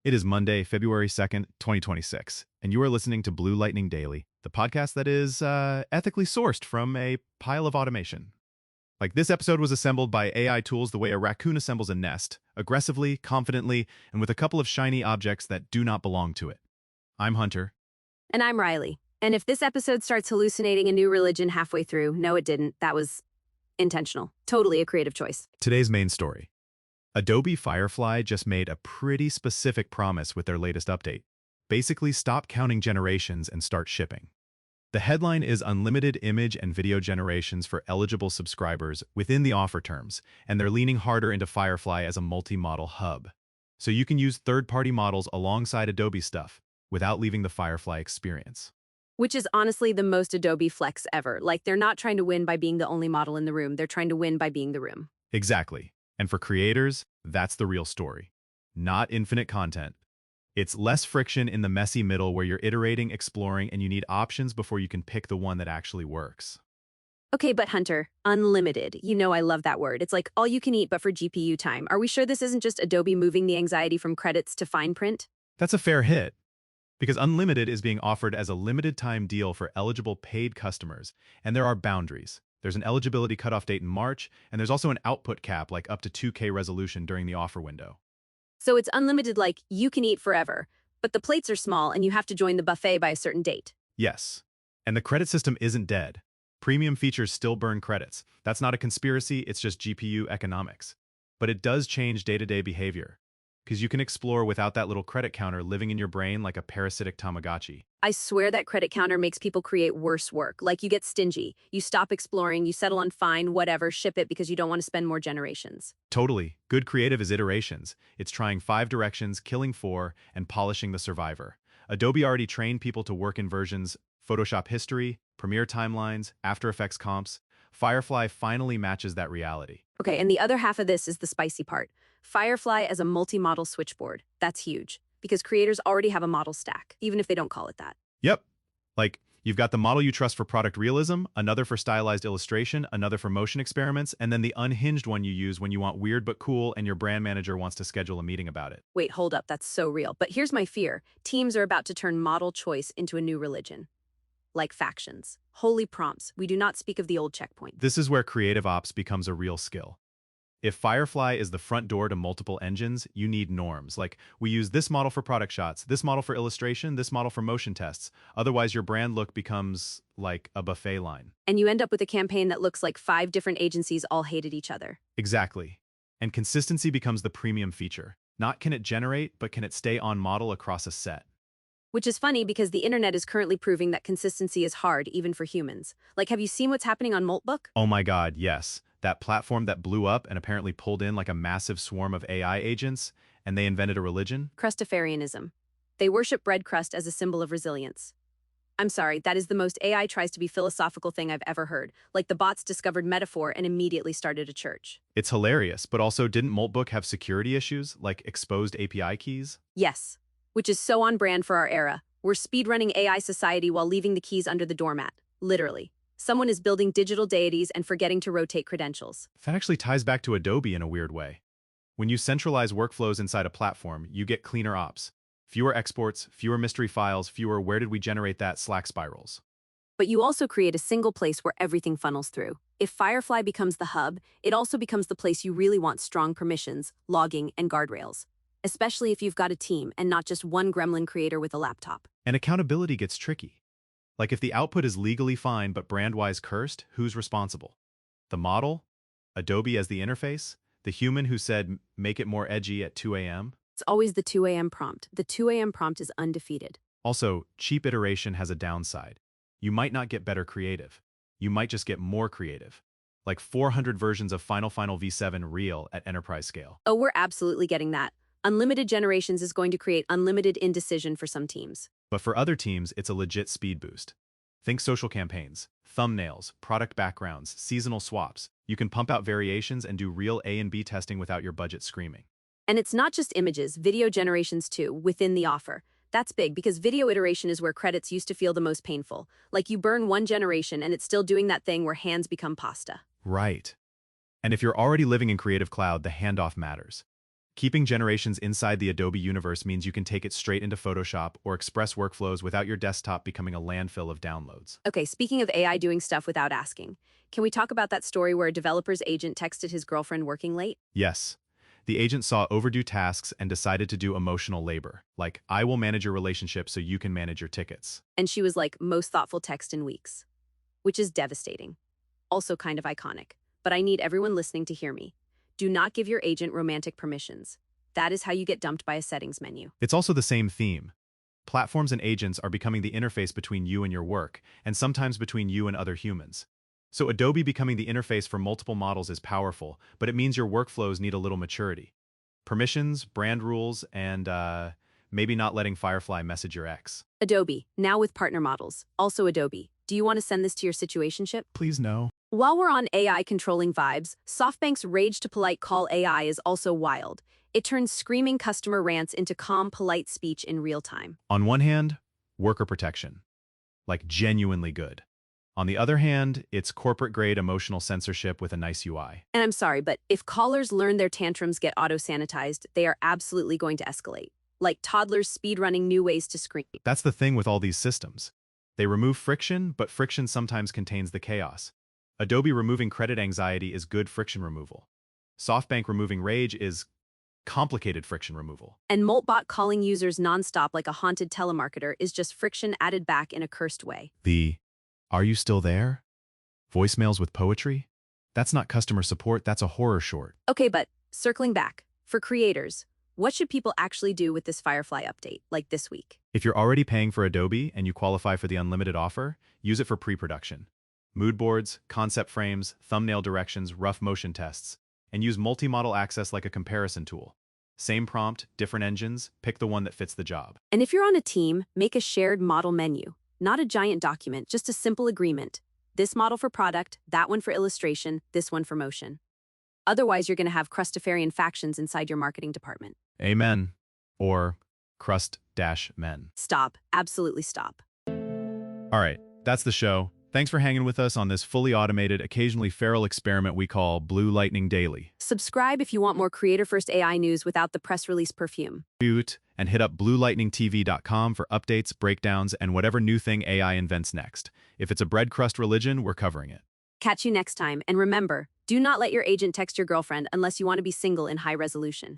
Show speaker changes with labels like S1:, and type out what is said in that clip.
S1: It is Monday, February 2nd, 2026, and you are listening to Blue Lightning Daily, the podcast that is ethically sourced from a pile of automation. Like, this episode was assembled by AI tools the way a raccoon assembles a nest, aggressively, confidently, and with a couple of shiny objects that do not belong to it. I'm Hunter.
S2: And I'm Riley. And if this episode starts hallucinating a new religion halfway through, no, it didn't. That was intentional. Totally a creative choice.
S1: Today's main story. Adobe Firefly just made a pretty specific promise with their latest update. Basically, stop counting generations and start shipping. The headline is unlimited image and video generations for eligible subscribers within the offer terms, and they're leaning harder into Firefly as a multi-model hub. So you can use third-party models alongside Adobe stuff without leaving the Firefly experience.
S2: Which is honestly the most Adobe flex ever. Like, they're not trying to win by being the only model in the room. They're trying to win by being the room.
S1: Exactly. And for creators, that's the real story. Not infinite content. It's less friction in the messy middle where you're iterating, exploring, and you need options before you can pick the one that actually works.
S2: Okay, but Hunter, unlimited. You know I love that word. It's like all you can eat but for GPU time. Are we sure this isn't just Adobe moving the anxiety from credits to fine print?
S1: That's a fair hit, because unlimited is being offered as a limited time deal for eligible paid customers, and there are boundaries. There's an eligibility cutoff date in March, and there's also an output cap like up to 2K resolution during the offer window.
S2: So it's unlimited, like you can eat forever, but the plates are small and you have to join the buffet by a certain date.
S1: Yes, and the credit system isn't dead. Premium features still burn credits. That's not a conspiracy, it's just GPU economics. But it does change day-to-day behavior, because you can explore without that little credit counter living in your brain like a parasitic Tamagotchi.
S2: I swear that credit counter makes people create worse work. Like, you get stingy, you stop exploring, you settle on fine, whatever, ship it because you don't want to spend more generations.
S1: Totally. Good creative is iterations. It's trying 5 directions, killing 4, and polishing the survivor. Adobe already trained people to work in versions Photoshop history, Premiere timelines, After Effects comps. Firefly finally matches that reality.
S2: Okay, and the other half of this is the spicy part. Firefly as a multi-model switchboard. That's huge, because creators already have a model stack, even if they don't call it that.
S1: Yep. Like, you've got the model you trust for product realism, another for stylized illustration, another for motion experiments, and then the unhinged one you use when you want weird but cool and your brand manager wants to schedule a meeting about it.
S2: Wait, hold up, that's so real. But here's my fear. Teams are about to turn model choice into a new religion. Like factions. Holy prompts. We do not speak of the old checkpoint.
S1: This is where creative ops becomes a real skill. If Firefly is the front door to multiple engines, you need norms. Like, we use this model for product shots, this model for illustration, this model for motion tests. Otherwise, your brand look becomes like a buffet line.
S2: And you end up with a campaign that looks like 5 different agencies all hated each other.
S1: Exactly. And consistency becomes the premium feature. Not can it generate, but can it stay on model across a set?
S2: Which is funny because the internet is currently proving that consistency is hard, even for humans. Like, have you seen what's happening on Moltbook?
S1: Oh my God, yes. That platform that blew up and apparently pulled in like a massive swarm of AI agents, and they invented a religion?
S2: Crustafarianism. They worship bread-crust as a symbol of resilience. I'm sorry, that is the most AI tries to be philosophical thing I've ever heard. Like, the bots discovered metaphor and immediately started a church.
S1: It's hilarious, but also didn't Moltbook have security issues, like exposed API keys?
S2: Yes. Which is so on brand for our era. We're speedrunning AI society while leaving the keys under the doormat. Literally. Someone is building digital deities and forgetting to rotate credentials.
S1: That actually ties back to Adobe in a weird way. When you centralize workflows inside a platform, you get cleaner ops. Fewer exports, fewer mystery files, fewer where did we generate that Slack spirals.
S2: But you also create a single place where everything funnels through. If Firefly becomes the hub, it also becomes the place you really want strong permissions, logging, and guardrails. Especially if you've got a team and not just one gremlin creator with a laptop.
S1: And accountability gets tricky. Like, if the output is legally fine but brand-wise cursed, who's responsible? The model? Adobe as the interface? The human who said, make it more edgy at 2 a.m.?
S2: It's always the 2 a.m. prompt. The 2 a.m. prompt is undefeated.
S1: Also, cheap iteration has a downside. You might not get better creative. You might just get more creative. Like 400 versions of Final V7 real at enterprise scale.
S2: Oh, we're absolutely getting that. Unlimited generations is going to create unlimited indecision for some teams.
S1: But for other teams, it's a legit speed boost. Think social campaigns, thumbnails, product backgrounds, seasonal swaps. You can pump out variations and do real A and B testing without your budget screaming.
S2: And it's not just images, video generations too, within the offer. That's big because video iteration is where credits used to feel the most painful. Like, you burn one generation and it's still doing that thing where hands become pasta.
S1: Right. And if you're already living in Creative Cloud, the handoff matters. Keeping generations inside the Adobe universe means you can take it straight into Photoshop or Express workflows without your desktop becoming a landfill of downloads.
S2: Okay, speaking of AI doing stuff without asking, can we talk about that story where a developer's agent texted his girlfriend working late?
S1: Yes, the agent saw overdue tasks and decided to do emotional labor, like, I will manage your relationship so you can manage your tickets.
S2: And she was like, most thoughtful text in weeks, which is devastating. Also kind of iconic. But I need everyone listening to hear me. Do not give your agent romantic permissions. That is how you get dumped by a settings menu.
S1: It's also the same theme. Platforms and agents are becoming the interface between you and your work, and sometimes between you and other humans. So Adobe becoming the interface for multiple models is powerful, but it means your workflows need a little maturity. Permissions, brand rules, and maybe not letting Firefly message your ex.
S2: Adobe, now with partner models. Also Adobe, do you want to send this to your situationship?
S1: Please no.
S2: While we're on AI controlling vibes, SoftBank's rage to polite call AI is also wild. It turns screaming customer rants into calm, polite speech in real time.
S1: On one hand, worker protection. Like genuinely good. On the other hand, it's corporate-grade emotional censorship with a nice UI.
S2: And I'm sorry, but if callers learn their tantrums get auto-sanitized, they are absolutely going to escalate. Like toddlers speedrunning new ways to scream.
S1: That's the thing with all these systems. They remove friction, but friction sometimes contains the chaos. Adobe removing credit anxiety is good friction removal. SoftBank removing rage is complicated friction removal.
S2: And Moltbook calling users nonstop like a haunted telemarketer is just friction added back in a cursed way.
S1: The "Are you still there?" voicemails with poetry? That's not customer support, that's a horror short.
S2: Okay, but circling back, for creators, what should people actually do with this Firefly update, like this week?
S1: If you're already paying for Adobe and you qualify for the unlimited offer, use it for pre-production. Mood boards, concept frames, thumbnail directions, rough motion tests, and use multi-model access like a comparison tool. Same prompt, different engines, pick the one that fits the job.
S2: And if you're on a team, make a shared model menu. Not a giant document, just a simple agreement. This model for product, that one for illustration, this one for motion. Otherwise, you're going to have crustafarian factions inside your marketing department.
S1: Amen. Or crust-men.
S2: Stop. Absolutely stop.
S1: All right, that's the show. Thanks for hanging with us on this fully automated, occasionally feral experiment we call Blue Lightning Daily.
S2: Subscribe if you want more creator-first AI news without the press release perfume.
S1: And hit up bluelightningtv.com for updates, breakdowns, and whatever new thing AI invents next. If it's a bread-crust religion, we're covering it.
S2: Catch you next time, and remember, do not let your agent text your girlfriend unless you want to be single in high resolution.